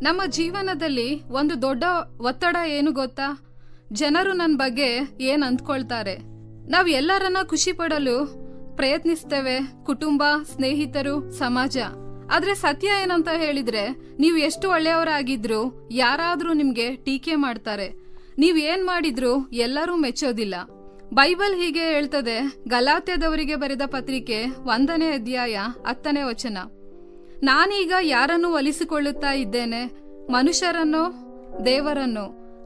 ನಮ್ಮ ಜೀವನದಲ್ಲಿ ಒಂದು ದೊಡ್ಡ ಒತ್ತಡ ಏನು ಗೊತ್ತಾ? ಜನರು ನನ್ನ ಬಗ್ಗೆ ಏನ್ ಅಂದ್ಕೊಳ್ತಾರೆ. ನಾವ್ ಎಲ್ಲರನ್ನ ಖುಷಿ ಪಡಲು ಪ್ರಯತ್ನಿಸ್ತೇವೆ, ಕುಟುಂಬ, ಸ್ನೇಹಿತರು, ಸಮಾಜ. ಆದ್ರೆ ಸತ್ಯ ಏನಂತ ಹೇಳಿದ್ರೆ, ನೀವು ಎಷ್ಟು ಒಳ್ಳೆಯವರಾಗಿದ್ರು ಯಾರಾದ್ರೂ ನಿಮ್ಗೆ ಟೀಕೆ ಮಾಡ್ತಾರೆ. ನೀವ್ ಏನ್ ಮಾಡಿದ್ರು ಎಲ್ಲರೂ ಮೆಚ್ಚೋದಿಲ್ಲ. ಬೈಬಲ್ ಹೀಗೆ ಹೇಳ್ತದೆ, ಗಲಾತ್ಯದವರಿಗೆ ಬರೆದ ಪತ್ರಿಕೆ 1ನೇ ಅಧ್ಯಾಯ 10ನೇ ವಚನ. ನಾನೀಗ ಯಾರನ್ನು ಒಲಿಸಿಕೊಳ್ಳುತ್ತಾ ಇದ್ದೇನೆ? ಮನುಷ್ಯರನ್ನು, ದೇವರನ್ನು.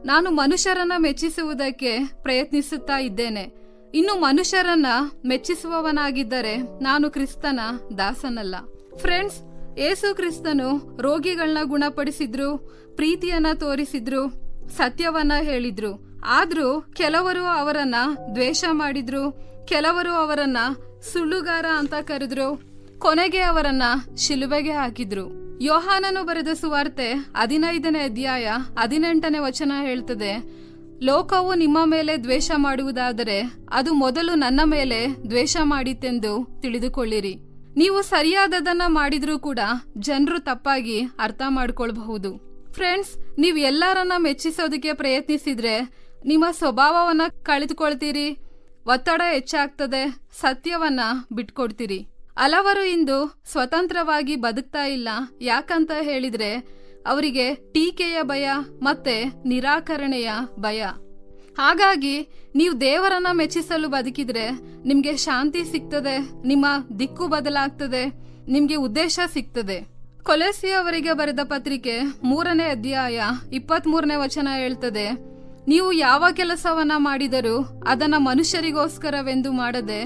ನಾನು ಮನುಷ್ಯರನ್ನ ಮೆಚ್ಚಿಸುವುದಕ್ಕೆ ಪ್ರಯತ್ನಿಸುತ್ತಾ ಇದ್ದೇನೆ. ಇನ್ನು ಮನುಷ್ಯರನ್ನ ಮೆಚ್ಚಿಸುವವನಾಗಿದ್ದರೆ ನಾನು ಕ್ರಿಸ್ತನ ದಾಸನಲ್ಲ. ಫ್ರೆಂಡ್ಸ್, ಯೇಸು ಕ್ರಿಸ್ತನು ರೋಗಿಗಳನ್ನ ಗುಣಪಡಿಸಿದ್ರು, ಪ್ರೀತಿಯನ್ನ ತೋರಿಸಿದ್ರು, ಸತ್ಯವನ್ನ ಹೇಳಿದ್ರು. ಆದ್ರೂ ಕೆಲವರು ಅವರನ್ನ ದ್ವೇಷ ಮಾಡಿದ್ರು, ಕೆಲವರು ಅವರನ್ನ ಸುಳ್ಳುಗಾರ ಅಂತ ಕರೆದ್ರು, ಕೊನೆಗೆ ಅವರನ್ನ ಶಿಲುಬೆಗೆ ಹಾಕಿದ್ರು. ಯೋಹಾನನು ಬರೆದ ಸುವಾರ್ತೆ 15ನೇ ಅಧ್ಯಾಯ 18ನೇ ವಚನ ಹೇಳ್ತದೆ, ಲೋಕವು ನಿಮ್ಮ ಮೇಲೆ ದ್ವೇಷ ಮಾಡುವುದಾದರೆ ಅದು ಮೊದಲು ನನ್ನ ಮೇಲೆ ದ್ವೇಷ ಮಾಡಿತೆಂದು ತಿಳಿದುಕೊಳ್ಳಿರಿ. ನೀವು ಸರಿಯಾದದನ್ನ ಮಾಡಿದ್ರೂ ಕೂಡ ಜನರು ತಪ್ಪಾಗಿ ಅರ್ಥ ಮಾಡ್ಕೊಳ್ಬಹುದು. ಫ್ರೆಂಡ್ಸ್, ನೀವು ಎಲ್ಲರನ್ನ ಮೆಚ್ಚಿಸೋದಕ್ಕೆ ಪ್ರಯತ್ನಿಸಿದ್ರೆ ನಿಮ್ಮ ಸ್ವಭಾವವನ್ನ ಕಳೆದುಕೊಳ್ತೀರಿ, ಒತ್ತಡ ಹೆಚ್ಚಾಗ್ತದೆ, ಸತ್ಯವನ್ನ ಬಿಟ್ಕೊಡ್ತೀರಿ. ಹಲವರು ಇಂದು ಸ್ವತಂತ್ರವಾಗಿ ಬದುಕ್ತಾ ಇಲ್ಲ. ಯಾಕಂತ ಹೇಳಿದ್ರೆ ಅವರಿಗೆ ಟೀಕೆಯ ಭಯ ಮತ್ತೆ ನಿರಾಕರಣೆಯ ಭಯ. ಹಾಗಾಗಿ ನೀವು ದೇವರನ್ನ ಮೆಚ್ಚಿಸಲು ಬದುಕಿದ್ರೆ ನಿಮ್ಗೆ ಶಾಂತಿ ಸಿಗ್ತದೆ, ನಿಮ್ಮ ದಿಕ್ಕು ಬದಲಾಗ್ತದೆ, ನಿಮ್ಗೆ ಉದ್ದೇಶ ಸಿಗ್ತದೆ. ಕೊಲೊಸ್ಸೆಯವರಿಗೆ ಬರೆದ ಪತ್ರಿಕೆ 3ನೇ ಅಧ್ಯಾಯ 23ನೇ ವಚನ ಹೇಳ್ತದೆ, ನೀವು ಯಾವ ಕೆಲಸವನ್ನ ಮಾಡಿದರೂ ಅದನ್ನ ಮನುಷ್ಯರಿಗೋಸ್ಕರವೆಂದು ಮಾಡದೆ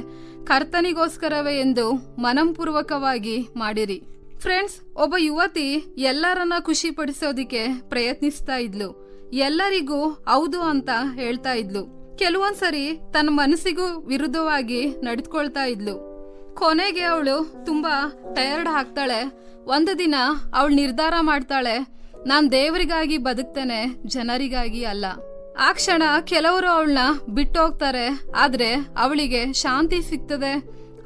ಕರ್ತನಿಗೋಸ್ಕರವೇ ಎಂದು ಮನಪೂರ್ವಕವಾಗಿ ಮಾಡಿರಿ. ಫ್ರೆಂಡ್ಸ್, ಒಬ್ಬ ಯುವತಿ ಎಲ್ಲರನ್ನ ಖುಷಿ ಪಡಿಸೋದಿಕ್ಕೆ ಪ್ರಯತ್ನಿಸ್ತಾ ಇದ್ಲು. ಎಲ್ಲರಿಗೂ ಹೌದು ಅಂತ ಹೇಳ್ತಾ ಇದ್ಲು. ಕೆಲವೊಂದ್ಸರಿ ತನ್ನ ಮನಸ್ಸಿಗೂ ವಿರುದ್ಧವಾಗಿ ನಡೆದುಕೊಳ್ತಾ ಇದ್ಲು. ಕೊನೆಗೆ ಅವಳು ತುಂಬಾ ಟಯರ್ಡ್ ಆಗ್ತಾಳೆ. ಒಂದು ದಿನ ಅವಳು ನಿರ್ಧಾರ ಮಾಡ್ತಾಳೆ, ನಾನ್ ದೇವರಿಗಾಗಿ ಬದುಕ್ತೇನೆ, ಜನರಿಗಾಗಿ ಅಲ್ಲ. ಆ ಕ್ಷಣ ಕೆಲವರು ಅವಳನ್ನ ಬಿಟ್ಟು ಹೋಗ್ತಾರೆ. ಆದ್ರೆ ಅವಳಿಗೆ ಶಾಂತಿ ಸಿಗ್ತದೆ,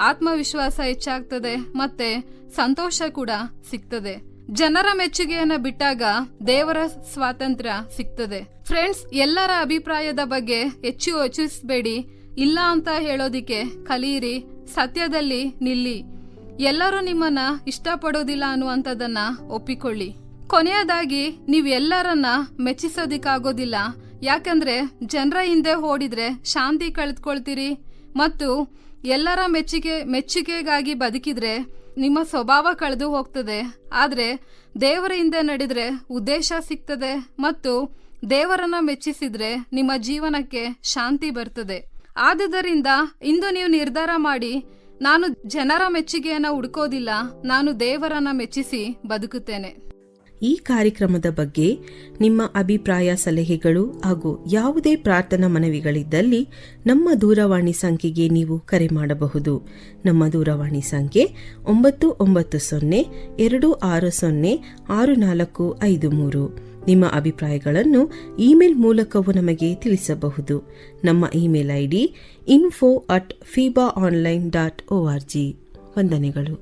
ಆತ್ಮವಿಶ್ವಾಸ ಹೆಚ್ಚಾಗ್ತದೆ, ಮತ್ತೆ ಸಂತೋಷ ಕೂಡ ಸಿಗ್ತದೆ. ಜನರ ಮೆಚ್ಚುಗೆಯನ್ನ ಬಿಟ್ಟಾಗ ದೇವರ ಸ್ವಾತಂತ್ರ್ಯ ಸಿಗ್ತದೆ. ಫ್ರೆಂಡ್ಸ್, ಎಲ್ಲರ ಅಭಿಪ್ರಾಯದ ಬಗ್ಗೆ ಹೆಚ್ಚು ಯೋಚಿಸಬೇಡಿ. ಇಲ್ಲ ಅಂತ ಹೇಳೋದಿಕ್ಕೆ ಕಲಿಯಿರಿ, ಸತ್ಯದಲ್ಲಿ ನಿಲ್ಲಿ. ಎಲ್ಲರೂ ನಿಮ್ಮನ್ನ ಇಷ್ಟಪಡೋದಿಲ್ಲ ಅನ್ನುವಂಥದ್ದನ್ನ ಒಪ್ಪಿಕೊಳ್ಳಿ. ಕೊನೆಯದಾಗಿ ನೀವು ಎಲ್ಲರನ್ನ ಮೆಚ್ಚಿಸೋದಿಕ್ಕಾಗೋದಿಲ್ಲ. ಯಾಕಂದ್ರೆ ಜನರ ಹಿಂದೆ ಓಡಿದ್ರೆ ಶಾಂತಿ ಕಳೆದುಕೊಳ್ತೀರಿ ಮತ್ತು ಎಲ್ಲರ ಮೆಚ್ಚುಗೆಗಾಗಿ ಬದುಕಿದ್ರೆ ನಿಮ್ಮ ಸ್ವಭಾವ ಕಳೆದು ಹೋಗ್ತದೆ. ಆದ್ರೆ ದೇವರ ಹಿಂದೆ ನಡೆದ್ರೆ ಉದ್ದೇಶ ಸಿಗ್ತದೆ ಮತ್ತು ದೇವರನ್ನ ಮೆಚ್ಚಿಸಿದ್ರೆ ನಿಮ್ಮ ಜೀವನಕ್ಕೆ ಶಾಂತಿ ಬರ್ತದೆ. ಆದುದರಿಂದ ಇಂದು ನೀವು ನಿರ್ಧಾರ ಮಾಡಿ, ನಾನು ಜನರ ಮೆಚ್ಚುಗೆಯನ್ನ ಹುಡುಕೋದಿಲ್ಲ, ನಾನು ದೇವರನ್ನ ಮೆಚ್ಚಿಸಿ ಬದುಕುತ್ತೇನೆ. ಈ ಕಾರ್ಯಕ್ರಮದ ಬಗ್ಗೆ ನಿಮ್ಮ ಅಭಿಪ್ರಾಯ, ಸಲಹೆಗಳು ಹಾಗೂ ಯಾವುದೇ ಪ್ರಾರ್ಥನಾ ಮನವಿಗಳಿದ್ದಲ್ಲಿ ನಮ್ಮ ದೂರವಾಣಿ ಸಂಖ್ಯೆಗೆ ನೀವು ಕರೆ ಮಾಡಬಹುದು. ನಮ್ಮ ದೂರವಾಣಿ ಸಂಖ್ಯೆ 9920260645. ನಿಮ್ಮ ಅಭಿಪ್ರಾಯಗಳನ್ನು ಇಮೇಲ್ ಮೂಲಕವೂ ನಮಗೆ ತಿಳಿಸಬಹುದು. ನಮ್ಮ ಇಮೇಲ್ ID info@fibaonline.org. ವಂದನೆಗಳು.